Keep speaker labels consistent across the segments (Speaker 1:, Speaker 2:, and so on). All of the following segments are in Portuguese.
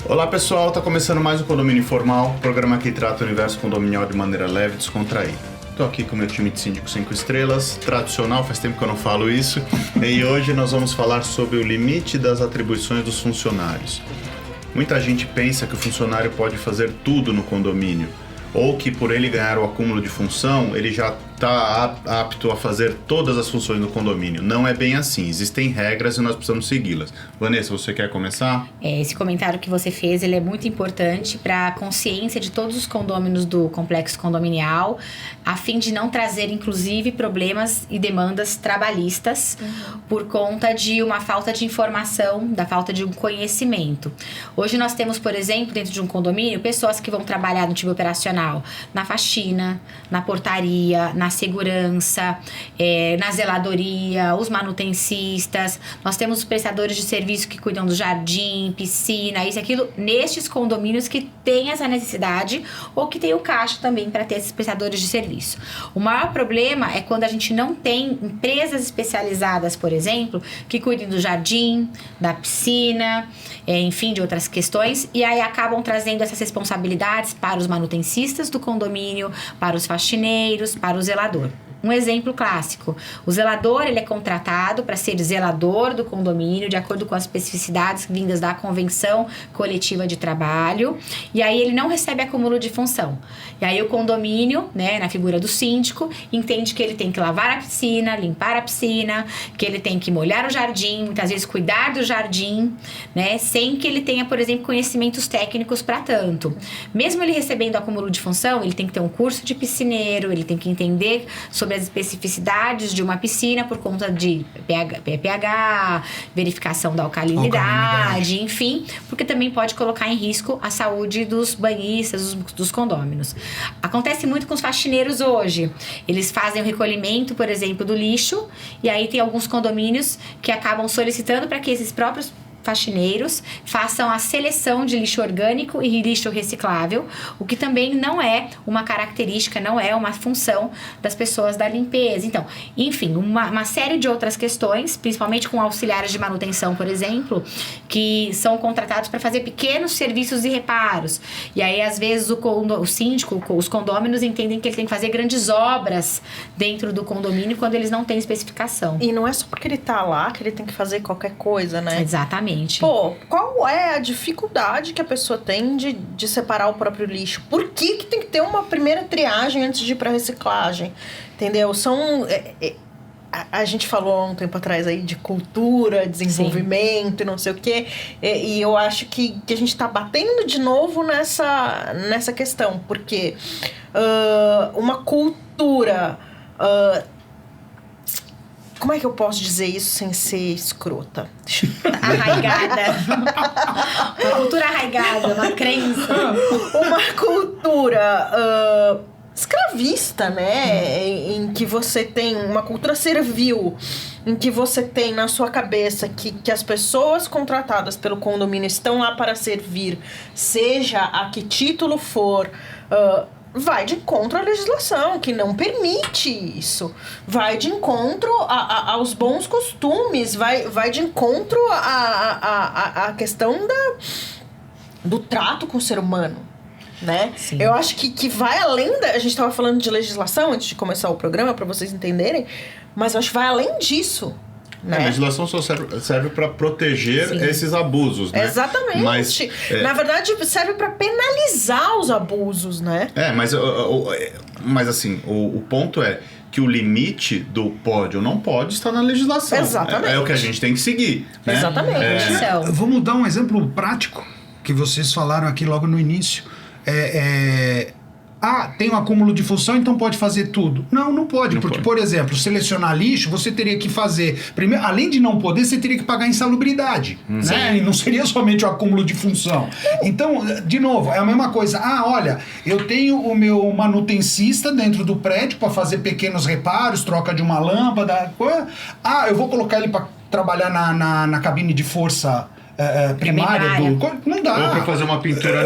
Speaker 1: Olá pessoal, tá começando mais um Condomínio Informal, programa que trata o universo condominial de maneira leve e descontraída. Tô aqui com o meu time de síndico 5 estrelas, tradicional, faz tempo que eu não falo isso, e hoje nós vamos falar sobre o limite das atribuições dos funcionários. Muita gente pensa que o funcionário pode fazer tudo no condomínio, ou que por ele ganhar o acúmulo de função, ele já está apto a fazer todas as funções do condomínio. Não é bem assim, existem regras e nós precisamos segui-las. Vanessa, você quer começar?
Speaker 2: Esse comentário que você fez, ele é muito importante para a consciência de todos os condôminos do complexo condominial, a fim de não trazer, inclusive, problemas e demandas trabalhistas por conta de uma falta de informação, da falta de um conhecimento. Hoje nós temos, por exemplo, dentro de um condomínio, pessoas que vão trabalhar no time operacional, na faxina, na portaria, na segurança, na zeladoria, os manutencistas. Nós temos os prestadores de serviço que cuidam do jardim, piscina, isso e aquilo, nestes condomínios que tem essa necessidade ou que tem o caixa também para ter esses prestadores de serviço. O maior problema é quando a gente não tem empresas especializadas, por exemplo, que cuidem do jardim, da piscina, enfim, de outras questões, e aí acabam trazendo essas responsabilidades para os manutencistas do condomínio, para os faxineiros, para o zelador. Um exemplo clássico, o zelador ele é contratado para ser zelador do condomínio de acordo com as especificidades vindas da convenção coletiva de trabalho, e aí ele não recebe acúmulo de função. E aí o condomínio, né, na figura do síndico, entende que ele tem que lavar a piscina, limpar a piscina, que ele tem que molhar o jardim, muitas vezes cuidar do jardim, né, sem que ele tenha, por exemplo, conhecimentos técnicos para tanto. Mesmo ele recebendo acúmulo de função, ele tem que ter um curso de piscineiro, ele tem que entender sobre as especificidades de uma piscina por conta de pH, verificação da alcalinidade, enfim, porque também pode colocar em risco a saúde dos banhistas, dos condôminos. Acontece muito com os faxineiros hoje. Eles fazem o recolhimento, por exemplo, do lixo, e aí tem alguns condomínios que acabam solicitando para que esses próprios faxineiros façam a seleção de lixo orgânico e lixo reciclável, o que também não é uma característica, não é uma função das pessoas da limpeza. Então, enfim, uma série de outras questões, principalmente com auxiliares de manutenção, por exemplo, que são contratados para fazer pequenos serviços e reparos. E aí, às vezes, o síndico, os condôminos entendem que ele tem que fazer grandes obras dentro do condomínio quando eles não têm especificação.
Speaker 3: E não é só porque ele tá lá que ele tem que fazer qualquer coisa, né?
Speaker 2: Exatamente.
Speaker 3: Pô, qual é a dificuldade que a pessoa tem de separar o próprio lixo? Por que tem que ter uma primeira triagem antes de ir pra reciclagem? Entendeu? A gente falou há um tempo atrás aí de cultura, desenvolvimento e não sei o quê. E eu acho que a gente tá batendo de novo nessa questão. Porque uma cultura... como é que eu posso dizer isso sem ser escrota?
Speaker 2: Arraigada. Uma cultura arraigada, uma crença.
Speaker 3: Uma cultura escravista, né? Em que você tem uma cultura servil, em que você tem na sua cabeça que as pessoas contratadas pelo condomínio estão lá para servir, seja a que título for... vai de encontro à legislação, que não permite isso. Vai de encontro aos bons costumes, vai de encontro à questão do trato com o ser humano, né?
Speaker 2: Sim.
Speaker 3: Eu acho que vai além a gente estava falando de legislação antes de começar o programa, para vocês entenderem, mas eu acho que vai além disso. Né?
Speaker 1: A legislação só serve para proteger esses abusos, né?
Speaker 3: Exatamente. Na verdade, serve para penalizar os abusos, né?
Speaker 1: Mas assim, o ponto é que o limite do pode ou não pode está na legislação.
Speaker 3: Exatamente.
Speaker 1: É o que a gente tem que seguir. Né?
Speaker 3: Exatamente.
Speaker 4: Vamos dar um exemplo prático que vocês falaram aqui logo no início. tem um acúmulo de função, então pode fazer tudo. Não pode, porque, por exemplo, selecionar lixo, você teria que fazer... Primeiro, além de não poder, você teria que pagar insalubridade, né? E não seria somente o acúmulo de função. Então, de novo, é a mesma coisa. Olha, eu tenho o meu manutencista dentro do prédio para fazer pequenos reparos, troca de uma lâmpada. Eu vou colocar ele para trabalhar na cabine de força... primária do... Não dá.
Speaker 1: Ou pra fazer uma pintura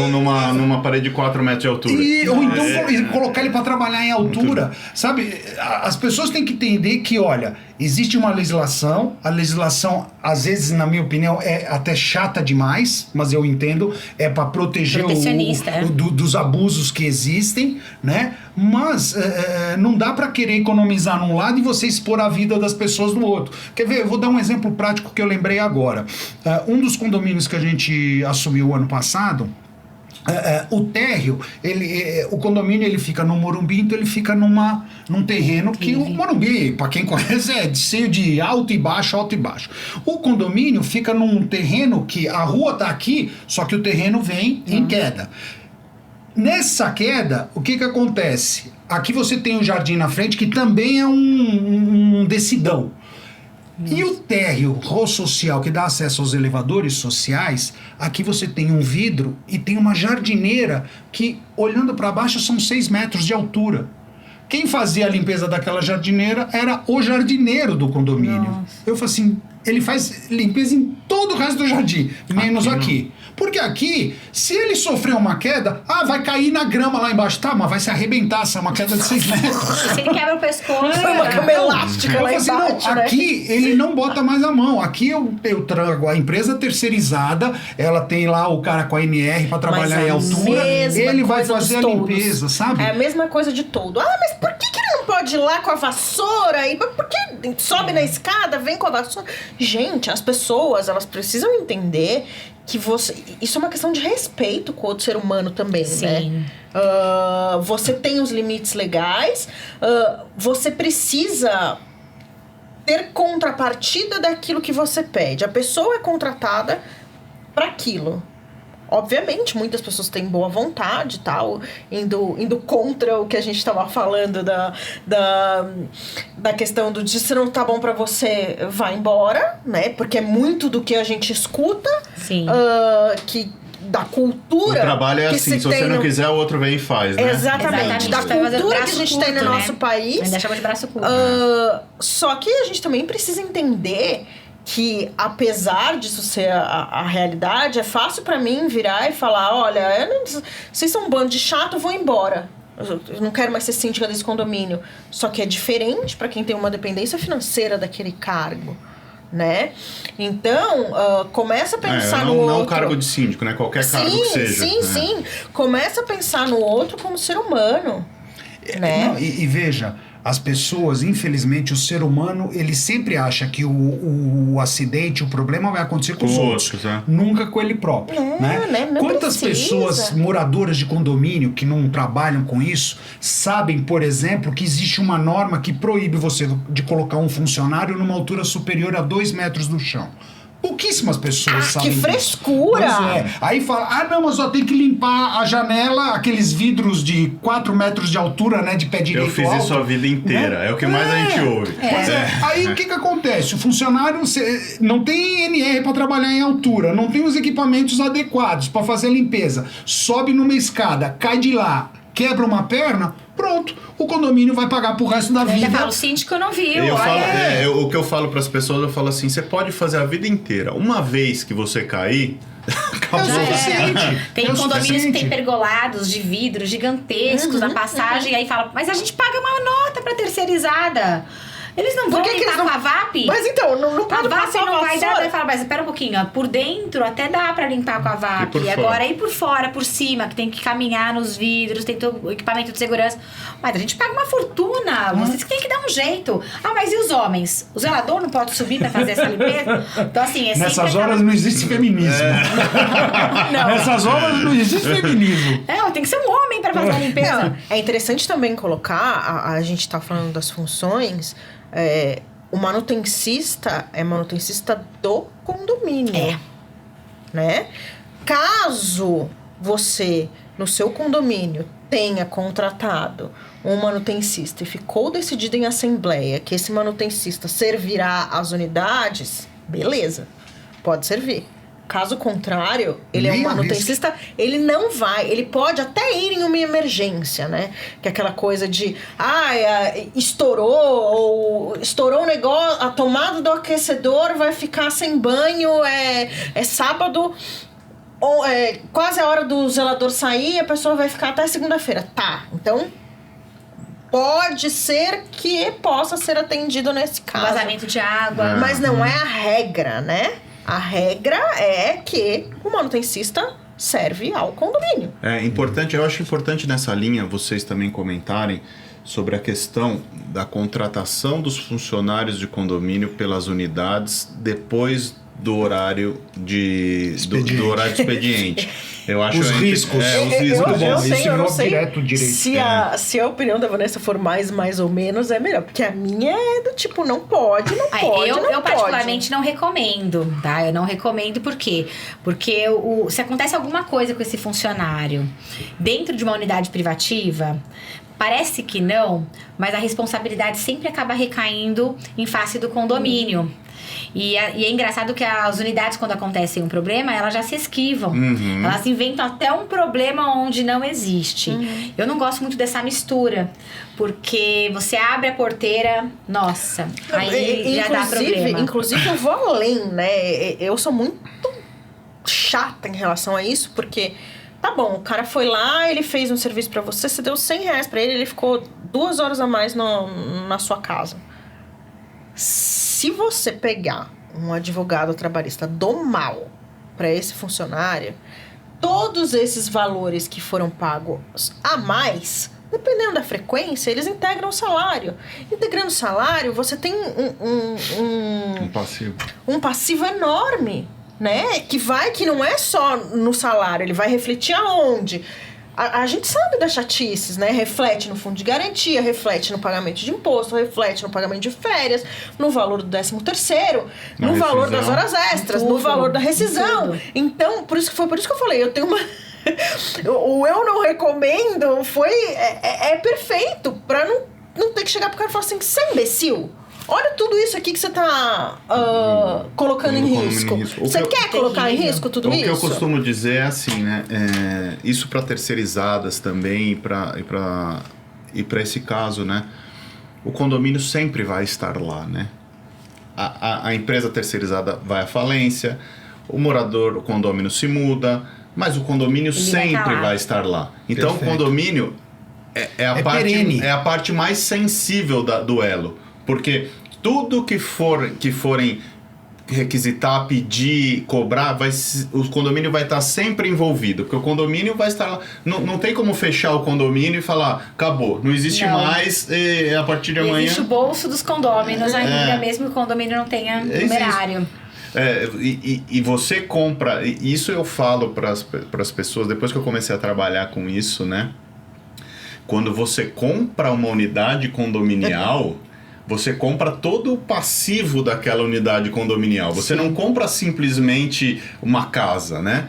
Speaker 1: numa parede de 4 metros de altura.
Speaker 4: Ou então colocar ele para trabalhar em altura. Sabe? As pessoas têm que entender que, olha, existe uma legislação. A legislação, às vezes, na minha opinião, é até chata demais, mas eu entendo. É para proteger dos abusos que existem, né? Mas não dá para querer economizar num lado e você expor a vida das pessoas no outro. Quer ver? Eu vou dar um exemplo prático que eu lembrei agora. Um dos condomínios que a gente assumiu ano passado, o térreo, o condomínio ele fica no Morumbi, então ele fica num terreno que o Morumbi, para quem conhece, é cheio de alto e baixo, alto e baixo. O condomínio fica num terreno que a rua tá aqui, só que o terreno vem em queda. Nessa queda, o que acontece? Aqui você tem um jardim na frente que também é um decidão. E o térreo social que dá acesso aos elevadores sociais, aqui você tem um vidro e tem uma jardineira que, olhando para baixo, são 6 metros de altura. Quem fazia a limpeza daquela jardineira era o jardineiro do condomínio. Nossa. Eu falei assim, ele faz limpeza em todo o resto do jardim, menos aqui. Porque aqui, se ele sofrer uma queda, vai cair na grama lá embaixo. Tá, mas vai se arrebentar, essa é uma queda de 6 metros.
Speaker 2: Se ele quebra o pescoço...
Speaker 3: Foi uma cama elástica lá embaixo,
Speaker 4: né? Aqui, ele não bota mais a mão. Aqui eu trago a empresa terceirizada, ela tem lá o cara com a NR pra trabalhar em altura, ele vai fazer a limpeza, sabe?
Speaker 3: É a mesma coisa de todo. Mas por que ele não pode ir lá com a vassoura? Por que sobe na escada, vem com a vassoura? Gente, as pessoas, elas precisam entender... que isso é uma questão de respeito com o outro ser humano também, né? Você tem os limites legais, você precisa ter contrapartida daquilo que você pede. A pessoa é contratada para aquilo. Obviamente, muitas pessoas têm boa vontade e tal, indo contra o que a gente estava falando da questão do se não tá bom pra você, vai embora, né? Porque é muito do que a gente escuta.
Speaker 2: Sim.
Speaker 3: Da cultura.
Speaker 1: O trabalho é assim, se você não quiser, o outro vem e faz, né?
Speaker 3: Exatamente. Da cultura que a gente tem no nosso país.
Speaker 2: Ainda chama de braço curto.
Speaker 3: Só que a gente também precisa entender que, apesar disso ser a realidade, é fácil pra mim virar e falar, olha, vocês são um bando de chato, eu vou embora. Eu não quero mais ser síndica desse condomínio. Só que é diferente pra quem tem uma dependência financeira daquele cargo, né? Então, começa a pensar no outro...
Speaker 1: Não o cargo de síndico, né? Qualquer cargo que seja.
Speaker 3: Sim. Começa a pensar no outro como ser humano, né?
Speaker 4: Não, e veja... As pessoas, infelizmente, o ser humano, ele sempre acha que o acidente, o problema vai acontecer com os outros. Nunca com ele próprio. Né? Quantas pessoas, moradoras de condomínio, que não trabalham com isso, sabem, por exemplo, que existe uma norma que proíbe você de colocar um funcionário numa altura superior a 2 metros do chão? Pouquíssimas pessoas sabem
Speaker 3: que frescura!
Speaker 4: Aí fala, não, mas tem que limpar a janela, aqueles vidros de 4 metros de altura, né, de pé direito alto.
Speaker 1: Eu fiz isso a vida inteira, é o que mais a gente ouve.
Speaker 4: Aí o que acontece? O funcionário não tem NR para trabalhar em altura, não tem os equipamentos adequados para fazer a limpeza, sobe numa escada, cai de lá, quebra uma perna, pronto, o condomínio vai pagar pro resto da vida.
Speaker 2: Eu falo, o síndico não viu.
Speaker 1: O que eu falo pras pessoas, eu falo assim, você pode fazer a vida inteira. Uma vez que você cair, acabou.
Speaker 2: Tem condomínios que tem pergolados de vidro gigantescos na passagem, aí fala, mas a gente paga uma nota pra terceirizada. Eles não vão limpar com a VAP?
Speaker 3: Mas então, não pode
Speaker 2: passar a VAP não vai dar. Vai falar, mas espera um pouquinho, ó, por dentro até dá pra limpar com a VAP. E agora aí por fora, por cima, que tem que caminhar nos vidros, tem todo o equipamento de segurança. Mas a gente paga uma fortuna, vocês que tem que dar um jeito. Mas e os homens? O zelador não pode subir pra fazer essa limpeza? Então assim,
Speaker 4: nessas horas não existe feminismo. Nessas horas não existe feminismo.
Speaker 2: Tem que ser um homem pra fazer a limpeza.
Speaker 3: Não, é interessante também colocar, a gente tá falando das funções... o manutencista é manutencista do condomínio. Né? Caso você, no seu condomínio, tenha contratado um manutencista e ficou decidido em assembleia que esse manutencista servirá às unidades, beleza, pode servir. Caso contrário, ele é um manutencista, ele não vai, ele pode até ir em uma emergência, né? Que é aquela coisa de, estourou o negócio, a tomada do aquecedor vai ficar sem banho, é sábado, ou quase a hora do zelador sair, a pessoa vai ficar até segunda-feira. Tá, então pode ser que possa ser atendido nesse caso.
Speaker 2: Vazamento de água.
Speaker 3: Mas não é a regra, né? A regra é que o manutencista serve ao condomínio.
Speaker 1: É importante, eu acho importante nessa linha vocês também comentarem sobre a questão da contratação dos funcionários de condomínio pelas unidades depois do horário do horário de expediente. Eu acho
Speaker 4: os riscos.
Speaker 1: Os riscos.
Speaker 3: Eu não sei
Speaker 4: direto direito.
Speaker 3: Se a opinião da Vanessa for mais ou menos, é melhor. Porque a minha é do tipo, não pode.
Speaker 2: Eu particularmente não recomendo, tá? Eu não recomendo por quê? Porque se acontece alguma coisa com esse funcionário dentro de uma unidade privativa, parece que não, mas a responsabilidade sempre acaba recaindo em face do condomínio. E é engraçado que as unidades, quando acontece um problema, elas já se esquivam.
Speaker 1: Uhum.
Speaker 2: Elas inventam até um problema onde não existe. Uhum. Eu não gosto muito dessa mistura, porque você abre a porteira, nossa, aí já dá problema.
Speaker 3: Inclusive, eu vou além, né? Eu sou muito chata em relação a isso, porque... Tá bom, o cara foi lá, ele fez um serviço pra você, você deu R$100 pra ele ficou 2 horas a mais na sua casa. Se você pegar um advogado trabalhista do mal para esse funcionário, todos esses valores que foram pagos a mais, dependendo da frequência, eles integram o salário. Integrando o salário, você tem um passivo enorme, né? Que não é só no salário, ele vai refletir aonde? A gente sabe das chatices, né? Reflete no fundo de garantia, reflete no pagamento de imposto, reflete no pagamento de férias, no valor do 13º, no valor das horas extras, no valor da rescisão. Então, foi por isso que eu falei, eu tenho uma... o eu não recomendo é perfeito, pra não ter que chegar pro cara e falar assim, você é imbecil? Olha tudo isso aqui que você tá colocando em risco. Você quer colocar em risco tudo isso?
Speaker 1: O que eu costumo dizer é assim, né? Isso para terceirizadas também e para esse caso, né? O condomínio sempre vai estar lá, né? A empresa terceirizada vai à falência, o condomínio se muda, mas o condomínio sempre vai estar lá. Então, o condomínio é a parte mais sensível do elo. Porque tudo que forem requisitar, pedir, cobrar, o condomínio vai estar sempre envolvido. Porque o condomínio vai estar lá. Não tem como fechar o condomínio e falar, acabou, não existe mais, a partir de amanhã...
Speaker 2: Existe o bolso dos condôminos ainda, mesmo que o condomínio não tenha numerário.
Speaker 1: E você compra... Isso eu falo para as pessoas, depois que eu comecei a trabalhar com isso, né? Quando você compra uma unidade condominial... Você compra todo o passivo daquela unidade condominial. Você não compra simplesmente uma casa, né?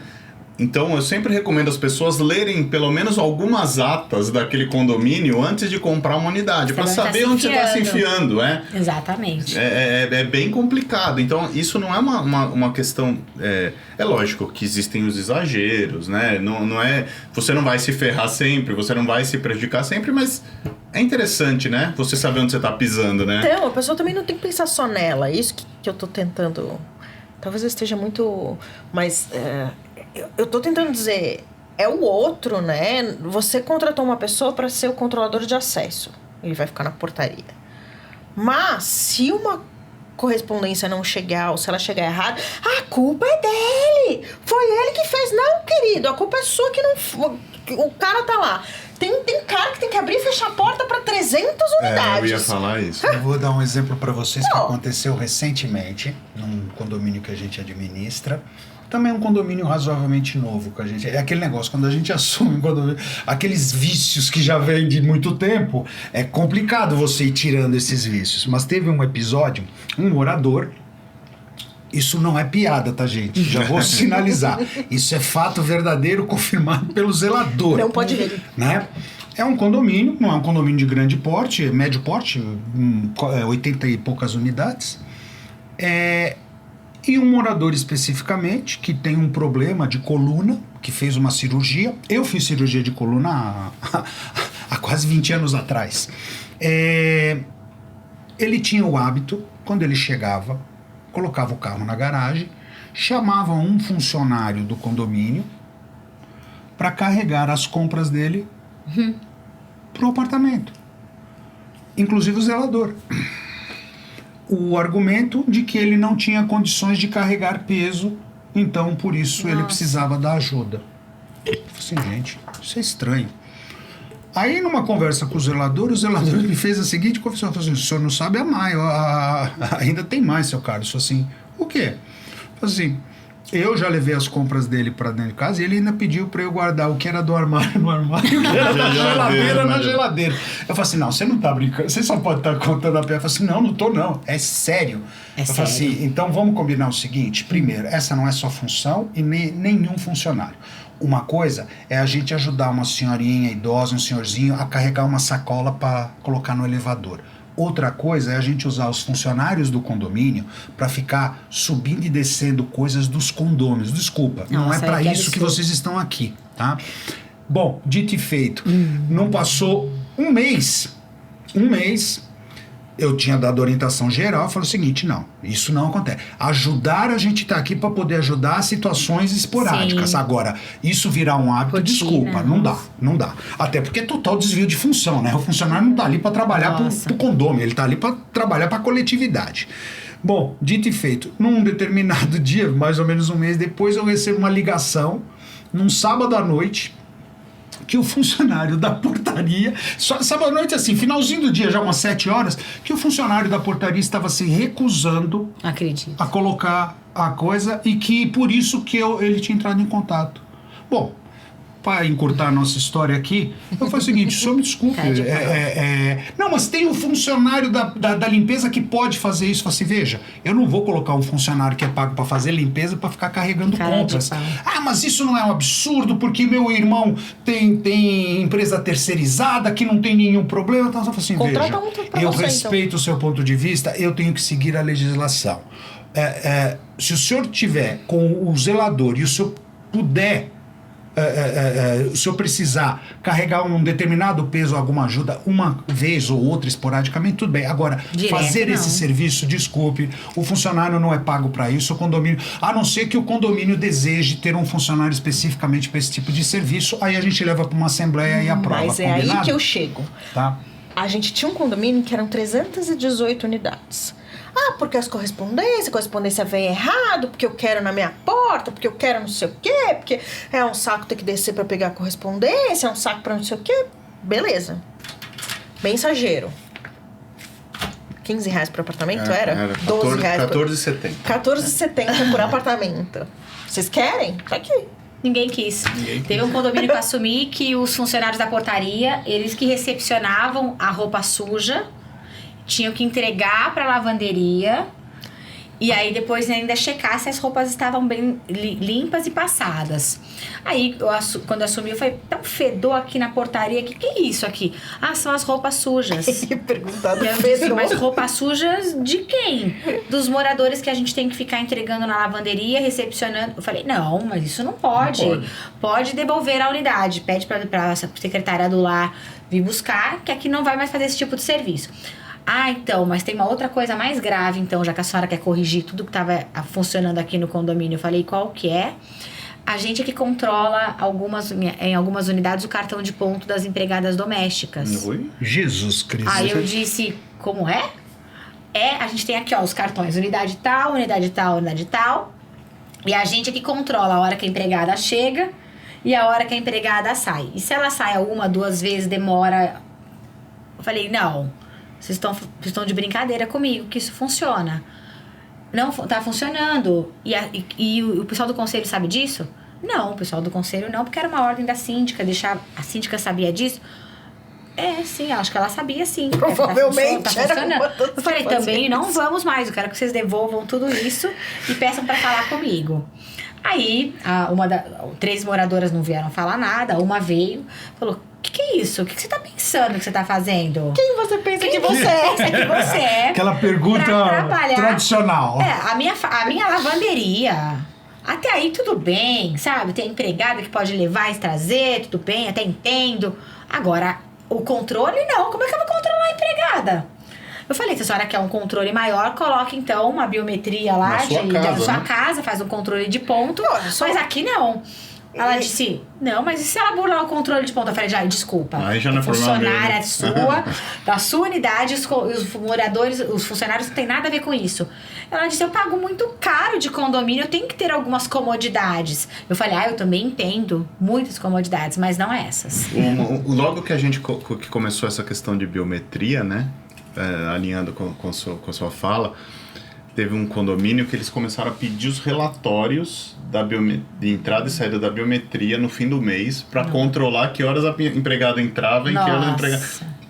Speaker 1: Então, eu sempre recomendo as pessoas lerem pelo menos algumas atas daquele condomínio antes de comprar uma unidade, para saber onde você está se enfiando.
Speaker 2: Exatamente.
Speaker 1: É bem complicado. Então, isso não é uma questão... É lógico que existem os exageros, né? Não é... Você não vai se ferrar sempre, você não vai se prejudicar sempre, mas... É interessante, né? Você saber onde você tá pisando, né?
Speaker 3: Então, a pessoa também não tem que pensar só nela. Isso que eu tô tentando... Talvez eu esteja muito... Mas eu tô tentando dizer... É o outro, né? Você contratou uma pessoa para ser o controlador de acesso. Ele vai ficar na portaria. Mas, se uma correspondência não chegar, ou se ela chegar errada, a culpa é dele! Foi ele que fez. Não, querido, a culpa é sua que não... O cara tá lá. Tem cara que tem que abrir e fechar a porta para 300 unidades.
Speaker 1: Eu ia falar isso.
Speaker 4: Eu vou dar um exemplo para vocês que aconteceu recentemente num condomínio que a gente administra. Também um condomínio razoavelmente novo que a gente... É aquele negócio, quando a gente assume um condomínio, aqueles vícios que já vêm de muito tempo, é complicado você ir tirando esses vícios. Mas teve um episódio, um morador Isso não é piada, tá, gente? Já vou sinalizar. Isso é fato verdadeiro confirmado pelo zelador.
Speaker 3: Não pode rir.
Speaker 4: Né? É um condomínio, não é um condomínio de grande porte, médio porte, 80 e poucas unidades. E um morador especificamente que tem um problema de coluna, que fez uma cirurgia. Eu fiz cirurgia de coluna há quase 20 anos atrás. Ele tinha o hábito, quando ele chegava, colocava o carro na garagem, chamava um funcionário do condomínio para carregar as compras dele pro apartamento. Inclusive o zelador. O argumento de que ele não tinha condições de carregar peso, então por isso ele precisava da ajuda. Eu falei assim, gente, isso é estranho. Aí numa conversa com o zelador me fez a seguinte confissão, falou assim, o senhor não sabe amar, ainda tem mais, seu Carlos. Eu falei assim, o quê? Eu falei assim, eu já levei as compras dele para dentro de casa e ele ainda pediu para eu guardar o que era do armário no armário, o que era da geladeira na geladeira. Eu falei assim, não, você não tá brincando, você só pode estar contando a pé. Eu falei assim, não tô não, é sério. Eu falei assim, então vamos combinar o seguinte, primeiro, essa não é sua função e nenhum funcionário. Uma coisa é a gente ajudar uma senhorinha idosa, um senhorzinho a carregar uma sacola para colocar no elevador. Outra coisa é a gente usar os funcionários do condomínio para ficar subindo e descendo coisas dos condôminos. Desculpa, não é para isso que vocês estão aqui, tá? Bom, dito e feito, não passou um mês, eu tinha dado orientação geral, falei o seguinte, não, isso não acontece. Ajudar, a gente tá aqui para poder ajudar situações esporádicas. Sim. Agora, isso virar um hábito, rotina, desculpa, não dá. Até porque é total desvio de função, né? O funcionário não tá ali para trabalhar pro condomínio, ele tá ali para trabalhar para a coletividade. Bom, dito e feito, num determinado dia, mais ou menos um mês depois, eu recebo uma ligação, num sábado à noite, que o funcionário da portaria, sábado à noite assim, finalzinho do dia, já umas 7 horas, que o funcionário da portaria estava se recusando a colocar a coisa e que por isso que ele tinha entrado em contato. Bom, para encurtar a nossa história aqui, eu falei o seguinte, o senhor me desculpe, não, mas tem um funcionário da limpeza que pode fazer isso. Eu falei assim, veja, eu não vou colocar um funcionário que é pago para fazer limpeza para ficar carregando compras. Mas isso não é um absurdo, porque meu irmão tem empresa terceirizada que não tem nenhum problema. Então eu falei assim, veja, eu respeito o seu ponto de vista, eu tenho que seguir a legislação. Se o senhor tiver com o zelador e o senhor puder, se eu precisar carregar um determinado peso, alguma ajuda, uma vez ou outra, esporadicamente, tudo bem. Agora, fazer esse serviço, desculpe, o funcionário não é pago para isso, o condomínio, a não ser que o condomínio deseje ter um funcionário especificamente para esse tipo de serviço, aí a gente leva para uma assembleia e aprova.
Speaker 3: Mas é
Speaker 4: combinado?
Speaker 3: aí que eu chego.
Speaker 4: Tá.
Speaker 3: A gente tinha um condomínio que eram 318 unidades. Porque a correspondência vem errado, porque eu quero na minha porta, porque eu quero não sei o quê, porque é um saco ter que descer pra pegar a correspondência, é um saco pra não sei o quê. Beleza. Mensageiro. R$15 por apartamento, era?
Speaker 1: R$12. R$14,70.
Speaker 3: R$14,70 por apartamento. Vocês querem? Tá aqui.
Speaker 2: Ninguém quis. Teve um condomínio que eu assumi que os funcionários da portaria, eles que recepcionavam a roupa suja, tinham que entregar para a lavanderia e aí depois ainda checar se as roupas estavam bem limpas e passadas. Aí, quando eu assumi, eu falei, tá um fedor aqui na portaria, que é isso aqui? São as roupas sujas.
Speaker 3: Perguntado
Speaker 2: fedor. Mas roupas sujas de quem? Dos moradores que a gente tem que ficar entregando na lavanderia, recepcionando. Eu falei, não, mas isso não pode. Pode devolver a unidade. Pede para a secretária do lar vir buscar, que aqui não vai mais fazer esse tipo de serviço. Então, mas tem uma outra coisa mais grave, então, já que a senhora quer corrigir tudo que estava funcionando aqui no condomínio. Eu falei, qual que é? A gente é que controla em algumas unidades o cartão de ponto das empregadas domésticas.
Speaker 4: Oi? Jesus Cristo.
Speaker 2: Aí eu disse, como é? A gente tem aqui, os cartões, unidade tal, unidade tal, unidade tal. E a gente é que controla a hora que a empregada chega e a hora que a empregada sai. E se ela sai 1, 2 vezes, demora... Eu falei, não... Vocês estão de brincadeira comigo, que isso funciona. Não tá funcionando. E o pessoal do conselho sabe disso? Não, o pessoal do conselho não, porque era uma ordem da síndica. A síndica sabia disso. Sim, acho que ela sabia sim.
Speaker 3: Provavelmente
Speaker 2: Tá
Speaker 3: era
Speaker 2: funcionando.
Speaker 3: uma das
Speaker 2: Eu falei, também
Speaker 3: pacientes.
Speaker 2: não vamos mais, eu quero que vocês devolvam tudo isso e peçam pra falar comigo. Aí, 3 moradoras não vieram falar nada, uma veio, falou, o que é isso? O que você tá pensando que você tá fazendo?
Speaker 3: Quem você pensa que você
Speaker 2: Pensa que você é?
Speaker 4: Aquela pergunta
Speaker 2: Pra trabalhar.
Speaker 4: tradicional.
Speaker 2: A minha lavanderia, até aí tudo bem, sabe? Tem empregada que pode levar e trazer, tudo bem, até entendo. Agora, o controle não, como é que eu vou controlar a empregada? Eu falei, se a senhora quer um controle maior, coloque então uma biometria lá
Speaker 1: Na sua casa,
Speaker 2: da sua
Speaker 1: né?
Speaker 2: casa, faz um controle de ponto,
Speaker 3: só-
Speaker 2: mas aqui não. Ela disse, não, mas e se ela burlar o controle de ponto? Eu falei, desculpa.
Speaker 1: Aí já não é problema
Speaker 2: funcionária
Speaker 1: dele.
Speaker 2: sua, da sua unidade, os moradores, os funcionários não tem nada a ver com isso. Ela disse, eu pago muito caro de condomínio, eu tenho que ter algumas comodidades. Eu falei, eu também entendo muitas comodidades, mas não essas.
Speaker 1: Logo que a gente que começou essa questão de biometria, né? Alinhando com sua fala, teve um condomínio que eles começaram a pedir os relatórios de entrada e saída da biometria no fim do mês para controlar que horas a empregada entrava e que horas a empregada...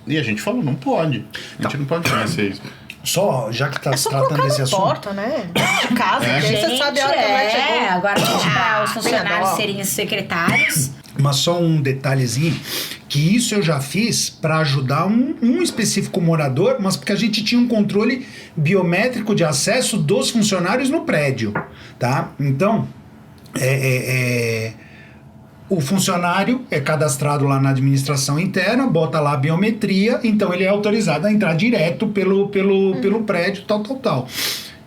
Speaker 1: E a gente falou, não pode. A gente não pode fornecer isso.
Speaker 4: Só, já que tá
Speaker 3: É
Speaker 4: se
Speaker 3: só
Speaker 4: tratando
Speaker 3: colocar
Speaker 4: desse
Speaker 3: na
Speaker 4: assunto.
Speaker 3: porta, né? De casa, que aí você sabe a hora que a mulher chegou.
Speaker 2: Agora pedir para os funcionários
Speaker 3: dó.
Speaker 2: serem secretários.
Speaker 4: Mas só um detalhezinho, que isso eu já fiz para ajudar um específico morador, mas porque a gente tinha um controle biométrico de acesso dos funcionários no prédio, tá? Então, o funcionário é cadastrado lá na administração interna, bota lá a biometria, então ele é autorizado a entrar direto pelo prédio, tal.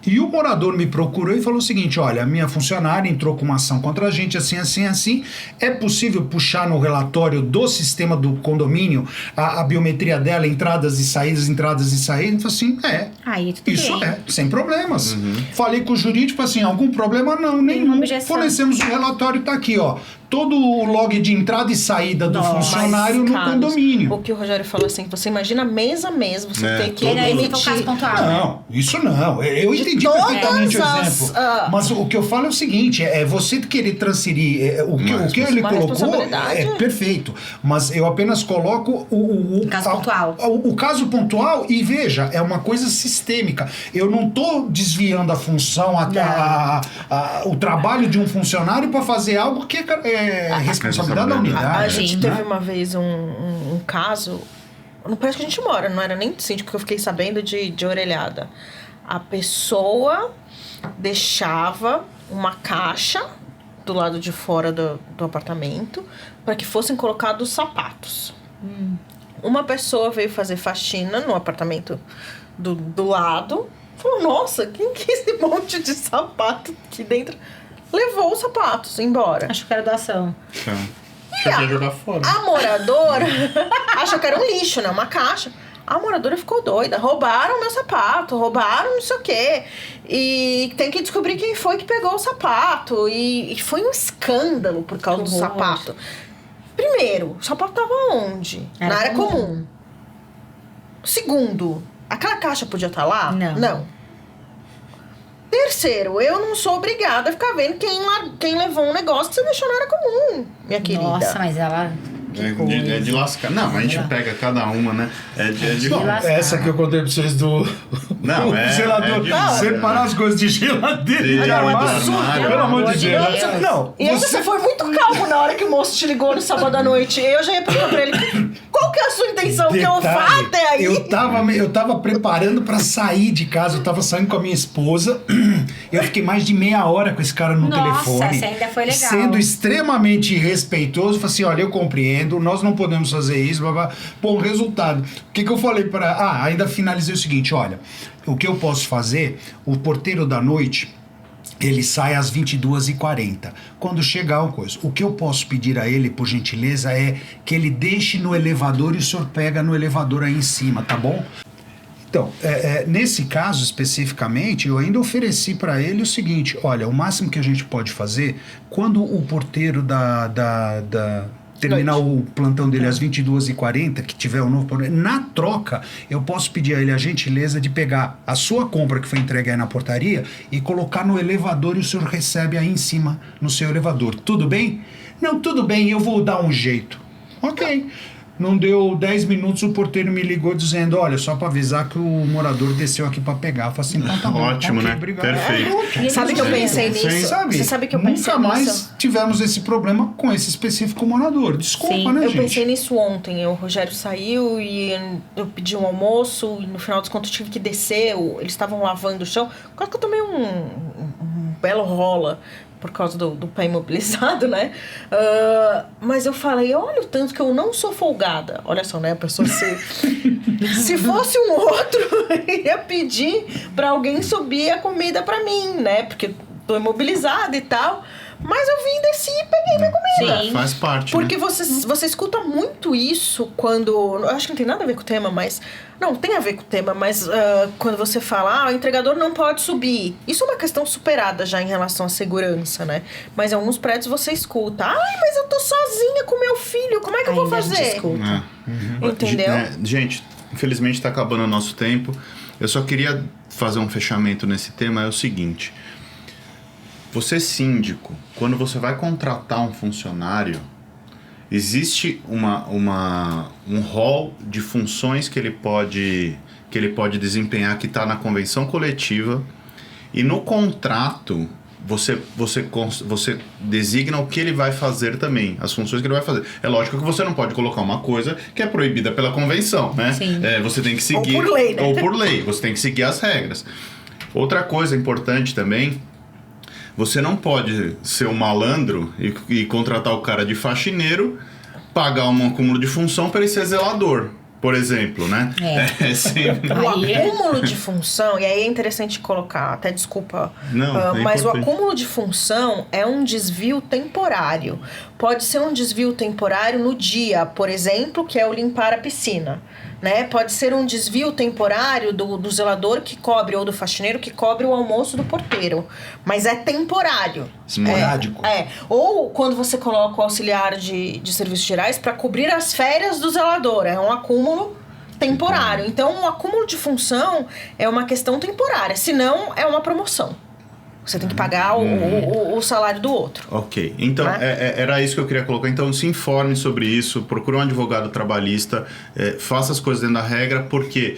Speaker 4: E o morador me procurou e falou o seguinte, olha, a minha funcionária entrou com uma ação contra a gente, assim, é possível puxar no relatório do sistema do condomínio a biometria dela, entradas e saídas? Eu falei assim,
Speaker 2: Aí tudo
Speaker 4: isso
Speaker 2: bem.
Speaker 4: sem problemas. Falei com o jurídico, assim, algum problema não, nenhum.
Speaker 2: objeção.
Speaker 4: Fornecemos o relatório, tá aqui, ó. Todo o log de entrada e saída do funcionário
Speaker 3: Mas,
Speaker 4: no
Speaker 3: Carlos,
Speaker 4: condomínio.
Speaker 3: O que o Rogério falou assim, você imagina mês a mês, você tem que
Speaker 2: E aí
Speaker 3: emitir...
Speaker 2: foi o caso pontual, né?
Speaker 4: Não, isso não. Eu entendi
Speaker 3: todas
Speaker 4: perfeitamente o
Speaker 3: as,
Speaker 4: exemplo.
Speaker 3: mas
Speaker 4: Mas o que eu falo é o seguinte: é você querer transferir. O que ele
Speaker 3: uma
Speaker 4: colocou
Speaker 3: responsabilidade.
Speaker 4: é perfeito. Mas eu apenas coloco o
Speaker 2: Caso pontual.
Speaker 4: O caso pontual, e veja, é uma coisa sistêmica. Eu não estou desviando a função, o trabalho de um funcionário para fazer algo que é responsabilidade da unidade.
Speaker 3: A gente
Speaker 4: né?
Speaker 3: teve uma vez um caso, no prédio que a gente mora, não era nem do síndico que eu fiquei sabendo de orelhada. A pessoa deixava uma caixa do lado de fora do apartamento para que fossem colocados sapatos. Uma pessoa veio fazer faxina no apartamento do lado, falou, nossa, quem que é esse monte de sapato aqui dentro? Levou os sapatos embora.
Speaker 2: Acho que era doação.
Speaker 1: Achei que ia jogar fora.
Speaker 3: A moradora achou que era um lixo, né? Uma caixa. A moradora ficou doida. Roubaram meu sapato, roubaram não sei o quê. E tem que descobrir quem foi que pegou o sapato. E foi um escândalo por causa do
Speaker 2: horror.
Speaker 3: sapato. Primeiro, o sapato tava onde?
Speaker 2: Era
Speaker 3: Na área
Speaker 2: comum.
Speaker 3: comum. Segundo, aquela caixa podia estar lá?
Speaker 2: Não.
Speaker 3: Terceiro, eu não sou obrigada a ficar vendo quem levou um negócio que você deixou na área comum, minha querida.
Speaker 2: Nossa, mas ela...
Speaker 1: É de lascar. Não, a gente pega cada uma, né? É de
Speaker 4: Não,
Speaker 2: lascar.
Speaker 4: essa que eu contei pra vocês do
Speaker 1: Não, é
Speaker 4: gelador.
Speaker 1: demais,
Speaker 4: Separar
Speaker 1: né?
Speaker 4: as coisas de geladeira.
Speaker 1: De
Speaker 4: de armário.
Speaker 1: armário.
Speaker 4: Pelo amor de Deus.
Speaker 2: Deus.
Speaker 4: Não,
Speaker 3: E ainda você foi muito calmo na hora que o moço te ligou no sábado à noite. Eu já ia perguntar pra ele, qual que é a sua intenção? Que eu vá até aí?
Speaker 4: Eu tava preparando pra sair de casa, eu tava saindo com a minha esposa. Eu fiquei mais de meia hora com esse cara no
Speaker 2: Nossa,
Speaker 4: telefone.
Speaker 2: essa ainda foi legal.
Speaker 4: Sendo extremamente respeitoso. Falei assim, olha, eu compreendo, nós não podemos fazer isso, blá, blá. Bom, resultado. O que eu falei para... ainda finalizei o seguinte, olha, o que eu posso fazer, o porteiro da noite... Ele sai às 22h40. Quando chegar uma coisa, o que eu posso pedir a ele, por gentileza, é que ele deixe no elevador e o senhor pega no elevador aí em cima, tá bom? Então, nesse caso especificamente, eu ainda ofereci para ele o seguinte, olha, o máximo que a gente pode fazer, quando o porteiro terminar o plantão dele às 22h40, que tiver um novo problema, na troca, eu posso pedir a ele a gentileza de pegar a sua compra que foi entregue aí na portaria e colocar no elevador e o senhor recebe aí em cima, no seu elevador. Tudo bem? Não, tudo bem, eu vou dar um jeito. Ok. Não deu 10 minutos, o porteiro me ligou dizendo, olha, só para avisar que o morador desceu aqui para pegar. Eu falei assim, então tá bom.
Speaker 1: Ótimo,
Speaker 4: ok,
Speaker 1: né?
Speaker 4: obrigado.
Speaker 1: Perfeito.
Speaker 3: Sabe que eu pensei
Speaker 1: Sim.
Speaker 3: nisso?
Speaker 4: Sabe?
Speaker 3: Você sabe que eu pensei
Speaker 4: Nunca mais
Speaker 3: nisso?
Speaker 4: tivemos esse problema com esse específico morador. Desculpa,
Speaker 2: Sim,
Speaker 4: né,
Speaker 3: Eu
Speaker 4: gente?
Speaker 3: pensei nisso ontem. O Rogério saiu e eu pedi um almoço e no final dos contos eu tive que descer. Eles estavam lavando o chão. Quase que eu tomei um belo rola por causa do pé imobilizado, né? Mas eu falei, olha o tanto que eu não sou folgada. Olha só, né? A pessoa se fosse um outro, ia pedir pra alguém subir a comida pra mim, né? Porque tô imobilizada e tal. Mas eu vim, desci e peguei minha comida.
Speaker 2: Sim.
Speaker 1: Faz parte,
Speaker 3: Porque
Speaker 1: né?
Speaker 3: você escuta muito isso quando... Eu acho que não tem nada a ver com o tema, mas... Não, tem a ver com o tema, mas quando você fala, o entregador não pode subir. Isso é uma questão superada já em relação à segurança, né? Mas em alguns prédios você escuta, mas eu tô sozinha com meu filho, como é que eu vou
Speaker 2: Ainda a gente
Speaker 3: fazer?
Speaker 2: escuta.
Speaker 3: Entendeu?
Speaker 1: Gente, infelizmente está acabando o nosso tempo. Eu só queria fazer um fechamento nesse tema, é o seguinte. Você síndico, quando você vai contratar um funcionário, existe um rol de funções que ele pode desempenhar que está na convenção coletiva, e no contrato você designa o que ele vai fazer também, as funções que ele vai fazer. É lógico que você não pode colocar uma coisa que é proibida pela convenção, né?
Speaker 2: Sim.
Speaker 1: Você tem que seguir...
Speaker 3: Ou por lei, né?
Speaker 1: Ou por lei, você tem que seguir as regras. Outra coisa importante também, você não pode ser um malandro e contratar o cara de faxineiro, pagar um acúmulo de função para ele ser zelador, por exemplo, né? Sempre.
Speaker 3: O
Speaker 2: Aí
Speaker 3: acúmulo de função, e aí é interessante colocar, até desculpa,
Speaker 1: Não,
Speaker 3: mas o
Speaker 1: importante.
Speaker 3: acúmulo de função é um desvio temporário. Pode ser um desvio temporário no dia, por exemplo, que é o limpar a piscina. Né? Pode ser um desvio temporário do zelador que cobre, ou do faxineiro que cobre o almoço do porteiro. Mas é temporário.
Speaker 4: Esporádico.
Speaker 3: Ou quando você coloca o auxiliar de serviços gerais para cobrir as férias do zelador. É um acúmulo temporário. Então, o acúmulo de função é uma questão temporária. Senão, é uma promoção. Você tem que pagar o salário do outro.
Speaker 1: Ok, então era isso que eu queria colocar. Então se informe sobre isso, procure um advogado trabalhista, faça as coisas dentro da regra, porque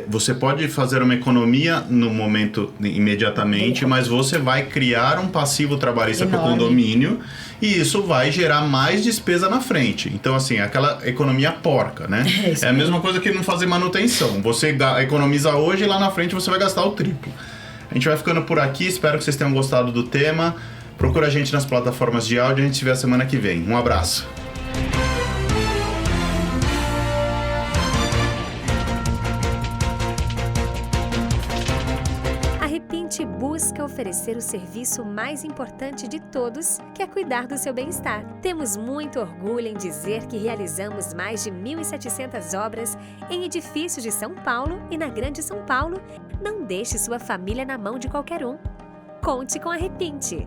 Speaker 1: você pode fazer uma economia no momento imediatamente, mas você vai criar um passivo trabalhista para o
Speaker 2: Enorme.
Speaker 1: condomínio e isso vai gerar mais despesa na frente. Então, assim, aquela economia porca, né? É a mesma coisa que não fazer manutenção. Você economiza hoje e lá na frente você vai gastar o triplo. A gente vai ficando por aqui, espero que vocês tenham gostado do tema. Procura a gente nas plataformas de áudio e a gente se vê a semana que vem. Um abraço.
Speaker 5: A Repinte busca oferecer o serviço mais importante de todos, que é cuidar do seu bem-estar. Temos muito orgulho em dizer que realizamos mais de 1.700 obras em edifícios de São Paulo e na Grande São Paulo. Não deixe sua família na mão de qualquer um. Conte com a Repinte.